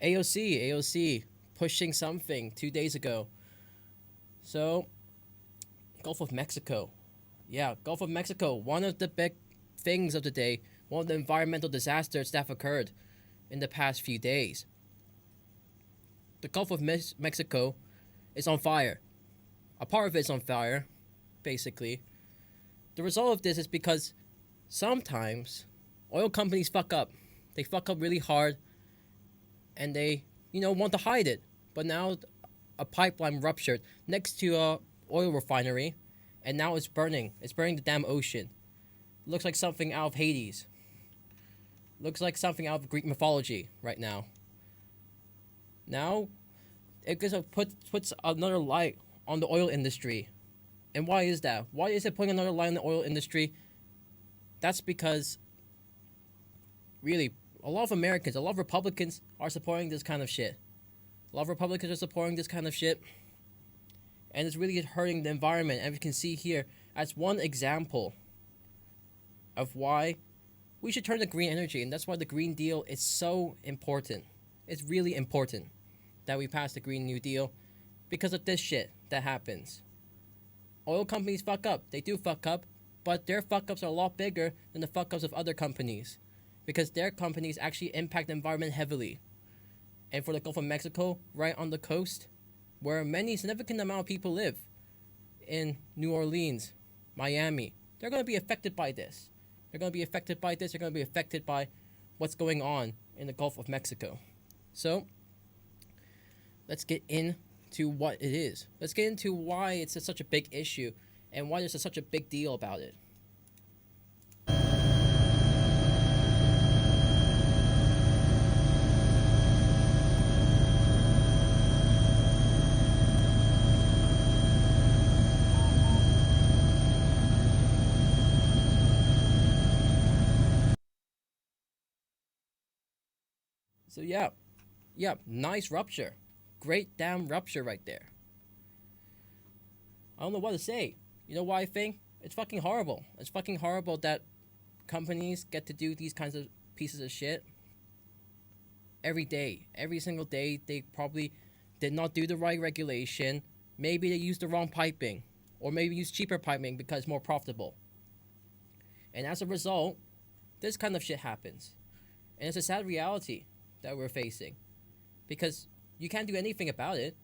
AOC pushing something 2 days ago. So, Gulf of Mexico. Yeah, Gulf of Mexico, one of the big things of the day, one of the environmental disasters that have occurred in the past few days. The Gulf of Mexico is on fire. A part of it is on fire, basically. The result of this is because sometimes oil companies fuck up. They fuck up really hard and they, want to hide it. But now a pipeline ruptured next to a oil refinery and now it's burning. It's burning the damn ocean. Looks like something out of Hades. Looks like something out of Greek mythology right now. Now, it puts another light on the oil industry. And why is that? Why is it putting another light on the oil industry? That's because, really, a lot of Americans, a lot of Republicans are supporting this kind of shit. A lot of Republicans are supporting this kind of shit. And it's really hurting the environment. And we can see here, as one example of why we should turn to green energy. And that's why the Green Deal is so important. It's really important that we pass the Green New Deal because of this shit that happens. Oil companies fuck up. They do fuck up, but their fuck ups are a lot bigger than the fuck ups of other companies because their companies actually impact the environment heavily. And for the Gulf of Mexico, right on the coast, where many significant amount of people live, in New Orleans, Miami, they're going to be affected by this. They're going to be affected by this. They're going to be affected by what's going on in the Gulf of Mexico. So, let's get into what it is. Let's get into why it's such a big issue and why there's such a big deal about it. So yeah, nice rupture. Great damn rupture right there. I don't know what to say. You know what I think? It's fucking horrible. It's fucking horrible that companies get to do these kinds of pieces of shit every day. Every single day, they probably did not do the right regulation. Maybe they used the wrong piping. Or maybe used cheaper piping because it's more profitable. And as a result, this kind of shit happens. And it's a sad reality that we're facing. Because you can't do anything about it.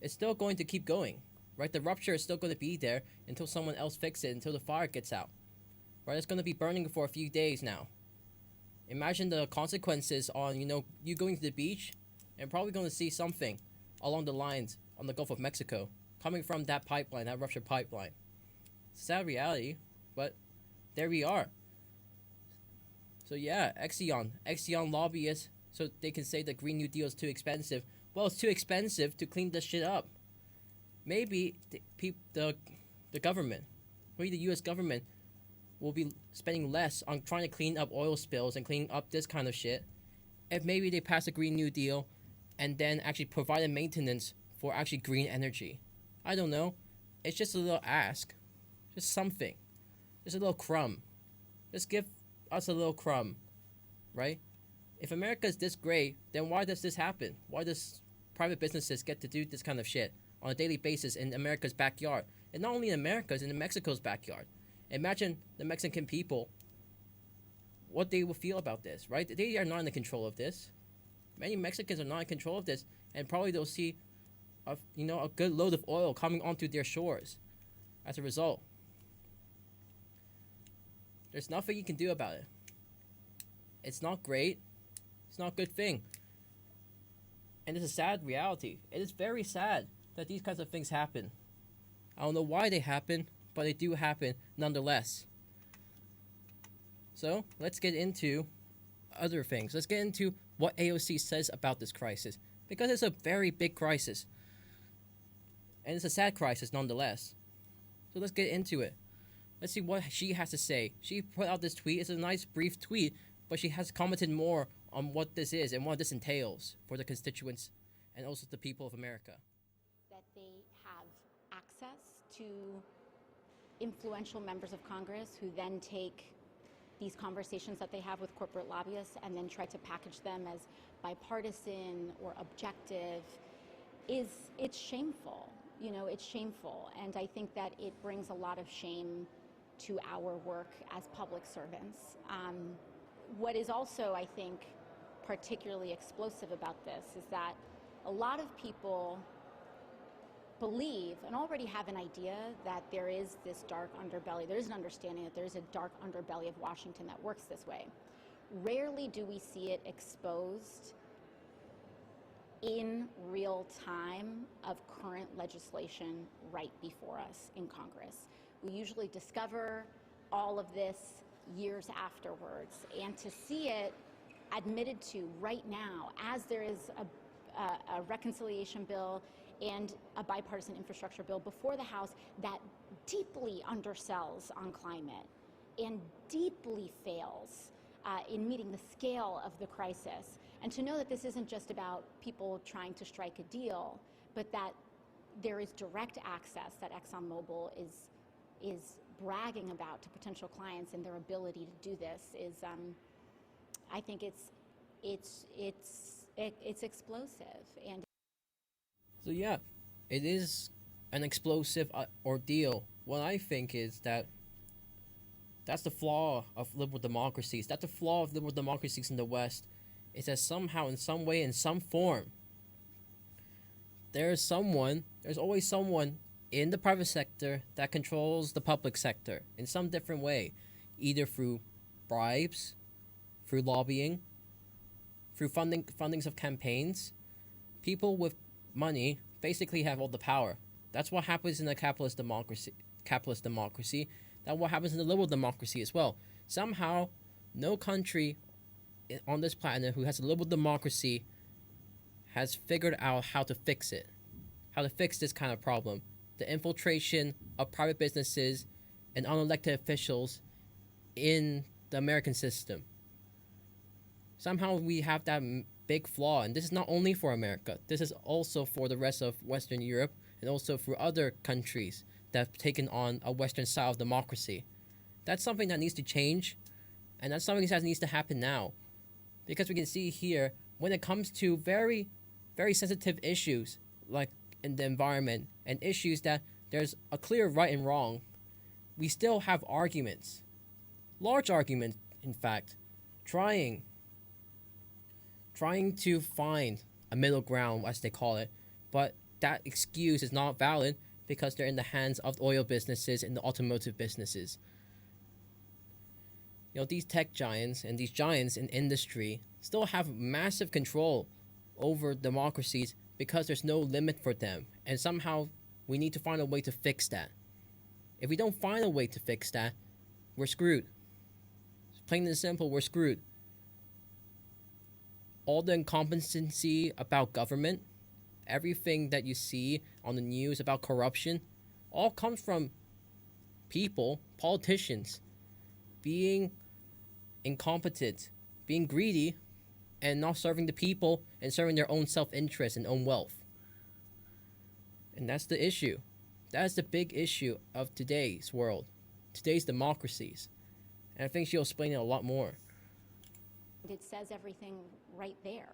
It's still going to keep going. Right? The rupture is still going to be there until someone else fixes it, until the fire gets out. Right? It's going to be burning for a few days now. Imagine the consequences on, you going to the beach and probably going to see something along the lines on the Gulf of Mexico coming from that pipeline, that ruptured pipeline. It's a sad reality, but there we are. So yeah, Exxon lobbyists, so they can say the Green New Deal is too expensive. Well, it's too expensive to clean this shit up. Maybe the government, maybe the U.S. government will be spending less on trying to clean up oil spills and cleaning up this kind of shit if maybe they pass a Green New Deal and then actually provide a maintenance for actually green energy. I don't know. It's just a little ask. Just something. Just a little crumb. Just give us a little crumb. Right? If America is this great, then why does this happen? Why does private businesses get to do this kind of shit on a daily basis in America's backyard? And not only in America's, in Mexico's backyard. Imagine the Mexican people, what they will feel about this, right? They are not in the control of this. Many Mexicans are not in control of this, and probably they'll see a good load of oil coming onto their shores as a result. There's nothing you can do about it. It's not great. It's not a good thing. And it's a sad reality. It is very sad that these kinds of things happen. I don't know why they happen, but they do happen nonetheless. So, let's get into other things. Let's get into what AOC says about this crisis. Because it's a very big crisis. And it's a sad crisis nonetheless. So let's get into it. Let's see what she has to say. She put out this tweet. It's a nice brief tweet, but she has commented more on what this is and what this entails for the constituents and also the people of America. That they have access to influential members of Congress who then take these conversations that they have with corporate lobbyists and then try to package them as bipartisan or objective it's shameful. It's shameful. And I think that it brings a lot of shame to our work as public servants. What is also, I think, particularly explosive about this is that a lot of people believe and already have an idea that there is this dark underbelly. There is an understanding that there is a dark underbelly of Washington that works this way. Rarely do we see it exposed in real time of current legislation right before us in Congress. We usually discover all of this years afterwards, and to see it admitted to right now as there is a reconciliation bill and a bipartisan infrastructure bill before the House that deeply undersells on climate and deeply fails in meeting the scale of the crisis. And to know that this isn't just about people trying to strike a deal, but that there is direct access that ExxonMobil is bragging about to potential clients, and their ability to do this is, I think it's explosive. And So yeah, it is an explosive ordeal. What I think is that that's the flaw of liberal democracies. That's the flaw of liberal democracies in the West, is that somehow, in some way, in some form, there's always someone in the private sector that controls the public sector in some different way, either through bribes, through lobbying, through fundings of campaigns. People with money basically have all the power. That's what happens in a capitalist democracy. That's what happens in the liberal democracy as well. Somehow, no country on this planet who has a liberal democracy has figured out how to fix it, how to fix this kind of problem. The infiltration of private businesses and unelected officials in the American system. Somehow we have that big flaw, and this is not only for America. This is also for the rest of Western Europe and also for other countries that have taken on a Western style of democracy. That's something that needs to change, and that's something that needs to happen now. Because we can see here, when it comes to very, very sensitive issues, like in the environment, and issues that there's a clear right and wrong, we still have arguments. Large arguments, in fact, trying to find a middle ground, as they call it, but that excuse is not valid because they're in the hands of oil businesses and the automotive businesses. These tech giants and these giants in industry still have massive control over democracies because there's no limit for them, and somehow we need to find a way to fix that. If we don't find a way to fix that, we're screwed. Plain and simple, we're screwed. All the incompetency about government, everything that you see on the news about corruption, all comes from people, politicians, being incompetent, being greedy, and not serving the people and serving their own self-interest and own wealth. And that's the issue. That is the big issue of today's world, today's democracies. And I think she'll explain it a lot more. it says everything right there.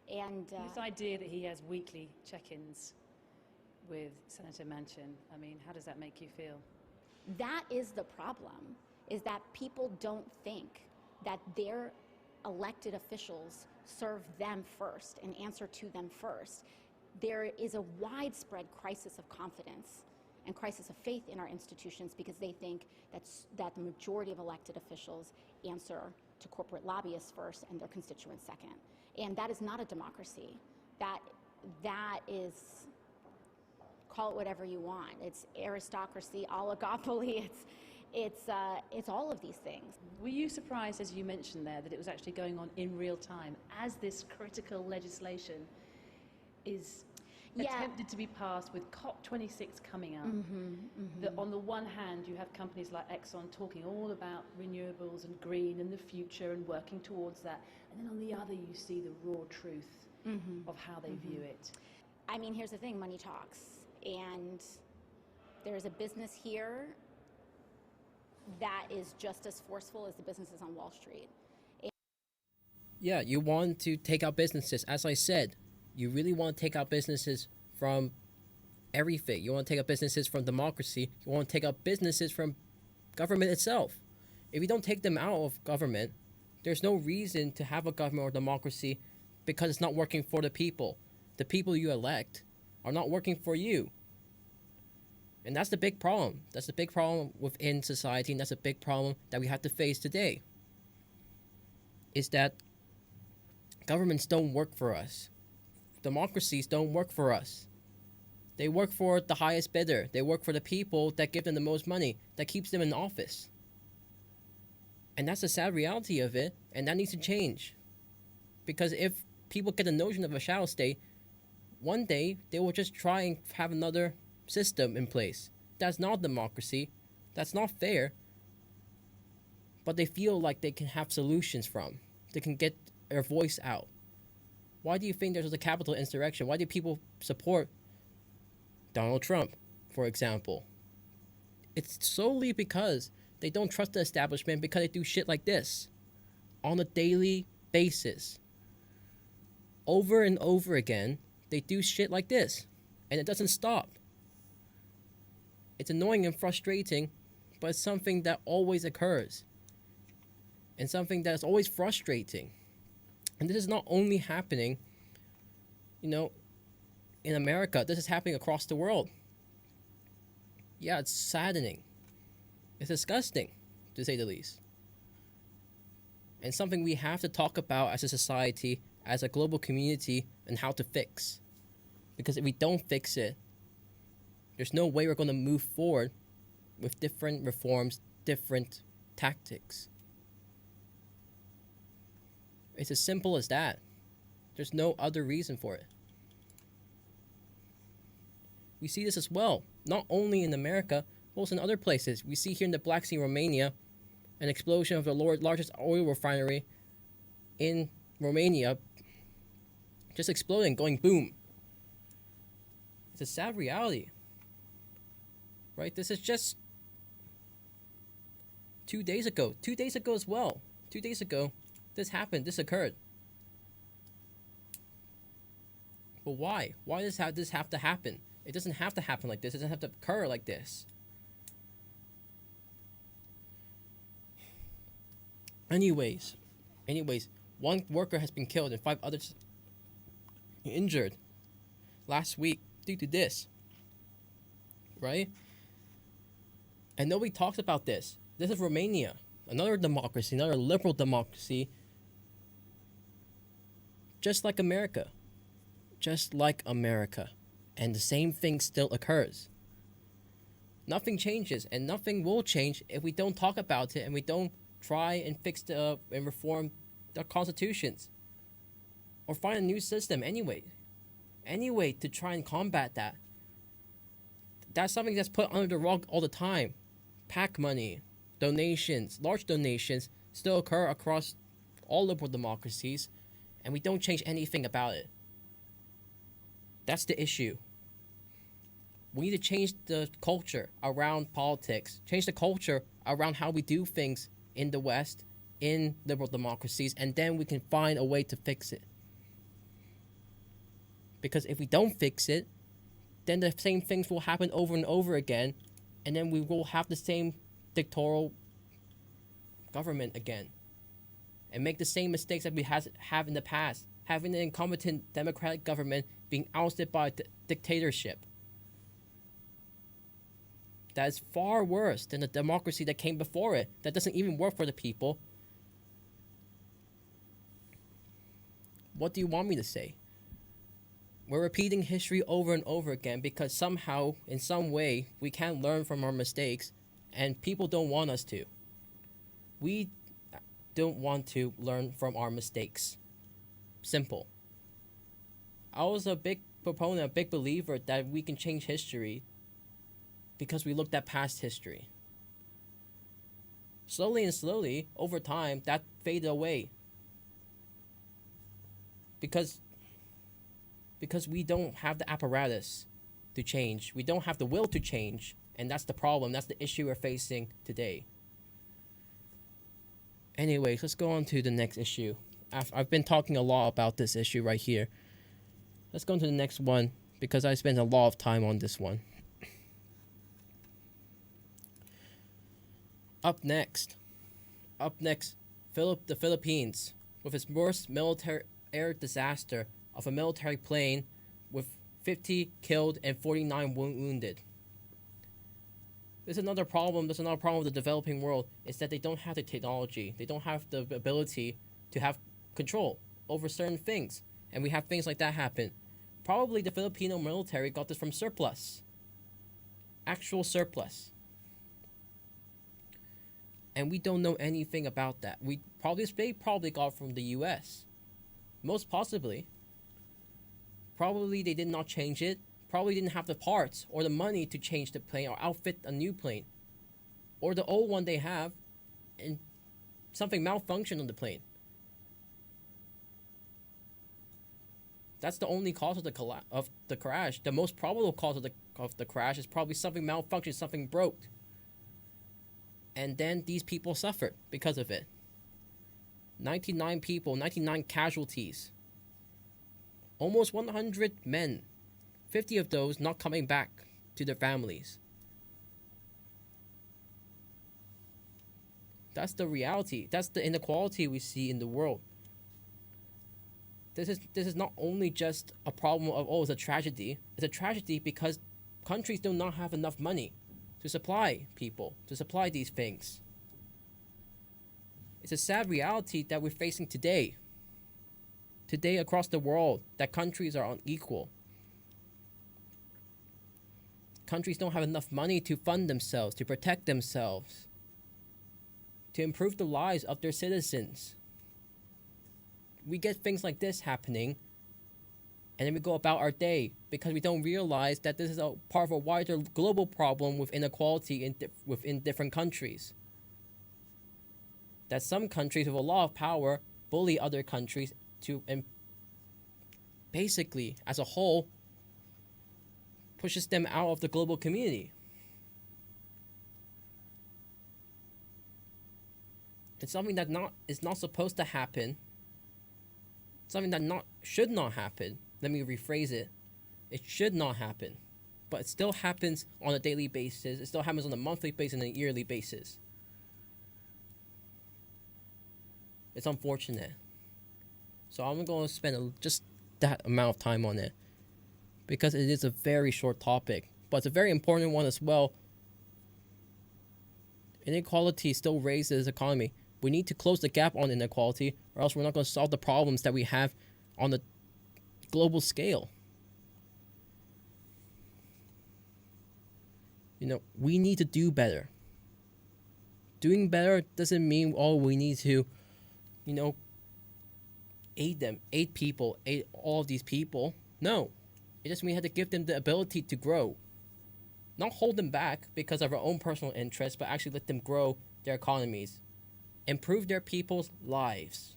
This idea that he has weekly check-ins with Senator Manchin, I mean, how does that make you feel? That is the problem, is that people don't think that their elected officials serve them first and answer to them first. There is a widespread crisis of confidence and crisis of faith in our institutions because they think that the majority of elected officials answer to corporate lobbyists first and their constituents second. And that is not a democracy. That is, call it whatever you want. It's aristocracy, oligopoly, it's all of these things. Were you surprised, as you mentioned there, that it was actually going on in real time as this critical legislation is attempted to be passed with COP26 coming up? That on the one hand you have companies like Exxon talking all about renewables and green and the future and working towards that, and then on the other you see the raw truth of how they view it. I mean, here's the thing, money talks, and there's a business here that is just as forceful as the businesses on Wall Street. Yeah, you want to take out businesses. As I said, you really want to take out businesses from everything. You want to take out businesses from democracy. You want to take out businesses from government itself. If you don't take them out of government, there's no reason to have a government or democracy because it's not working for the people. The people you elect are not working for you. And that's the big problem. That's the big problem within society, and that's a big problem that we have to face today. Is that governments don't work for us. Democracies don't work for us. They work for the highest bidder. They work for the people that give them the most money, that keeps them in office. And that's the sad reality of it, and that needs to change. Because if people get the notion of a shadow state, one day they will just try and have another system in place. That's not democracy. That's not fair. But they feel like they can have solutions from. They can get their voice out. Why do you think there's a Capitol insurrection? Why do people support Donald Trump, for example? It's solely because they don't trust the establishment because they do shit like this on a daily basis. Over and over again, they do shit like this, and it doesn't stop. It's annoying and frustrating, but it's something that always occurs, and something that is always frustrating. And this is not only happening, in America. This is happening across the world. Yeah, it's saddening. It's disgusting, to say the least. And something we have to talk about as a society, as a global community, and how to fix. Because if we don't fix it, there's no way we're going to move forward with different reforms, different tactics. It's as simple as that. There's no other reason for it. We see this as well, not only in America, but also in other places. We see here in the Black Sea, Romania, an explosion of the largest oil refinery in Romania just exploding, going boom. It's a sad reality, right? This is just 2 days ago. 2 days ago as well. 2 days ago, this happened. This occurred. But why? Why does this have to happen? It doesn't have to happen like this. It doesn't have to occur like this. Anyways, one worker has been killed and 5 others injured last week due to this. Right? And nobody talks about this. This is Romania, another democracy, another liberal democracy, just like America. Just like America. And the same thing still occurs. Nothing changes, and nothing will change if we don't talk about it and we don't try and fix and reform the constitutions. Or find a new system anyway. Anyway, to try and combat that. That's something that's put under the rug all the time. PAC money, donations, large donations still occur across all liberal democracies, and we don't change anything about it. That's the issue. We need to change the culture around politics, change the culture around how we do things in the West, in liberal democracies, and then we can find a way to fix it. Because if we don't fix it, then the same things will happen over and over again, and then we will have the same dictatorial government again, and make the same mistakes that we have in the past, having an incompetent democratic government being ousted by dictatorship. That is far worse than the democracy that came before it, that doesn't even work for the people. What do you want me to say? We're repeating history over and over again because somehow, in some way, we can't learn from our mistakes, and people don't want us to. We don't want to learn from our mistakes. Simple. I was a big proponent, a big believer that we can change history because we looked at past history. Slowly and slowly, over time, that faded away. Because we don't have the apparatus to change. We don't have the will to change. And that's the problem. That's the issue we're facing today. Anyways, let's go on to the next issue. I've been talking a lot about this issue right here. Let's go on to the next one because I spent a lot of time on this one. Up next, the Philippines, with its worst military air disaster of a military plane with 50 killed and 49 wounded. There's another problem with the developing world is that they don't have the technology. They don't have the ability to have control over certain things. And we have things like that happen. Probably the Filipino military got this from surplus. Actual surplus. And we don't know anything about that. They probably got from the US. Most possibly. Probably they did not change it. Probably didn't have the parts or the money to change the plane or outfit a new plane. Or the old one they have and something malfunctioned on the plane. That's the only cause of the crash. The most probable cause of the crash is probably something malfunctioned, something broke. And then these people suffered because of it. 99 people, 99 casualties. Almost 100 men. 50 of those not coming back to their families. That's the reality. That's the inequality we see in the world. This is not only just a problem of, it's a tragedy. It's a tragedy because countries do not have enough money to supply people, to supply these things. It's a sad reality that we're facing today. Today across the world, that countries are unequal. Countries don't have enough money to fund themselves, to protect themselves, to improve the lives of their citizens. We get things like this happening, and then we go about our day because we don't realize that this is a part of a wider global problem with inequality within different countries. That some countries with a lot of power bully other countries and basically, as a whole, pushes them out of the global community. It's something that is not supposed to happen. Something that should not happen. Let me rephrase it. It should not happen. But it still happens on a daily basis. It still happens on a monthly basis and a yearly basis. It's unfortunate. So I'm going to spend just that amount of time on it. Because it is a very short topic. But it's a very important one as well. Inequality still raises the economy. We need to close the gap on inequality, or else we're not going to solve the problems that we have on the global scale. We need to do better. Doing better doesn't mean, we need to, aid people, aid all of these people. No. It just means we have to give them the ability to grow. Not hold them back because of our own personal interests, but actually let them grow their economies. Improve their people's lives.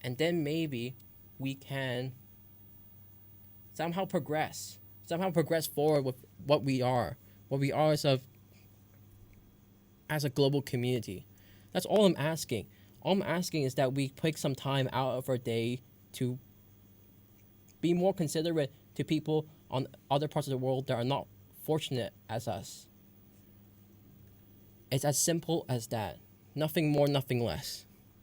And then maybe we can somehow progress forward with what we are as a global community. That's all I'm asking. All I'm asking is that we take some time out of our day to be more considerate to people on other parts of the world that are not fortunate as us. It's as simple as that. Nothing more, nothing less.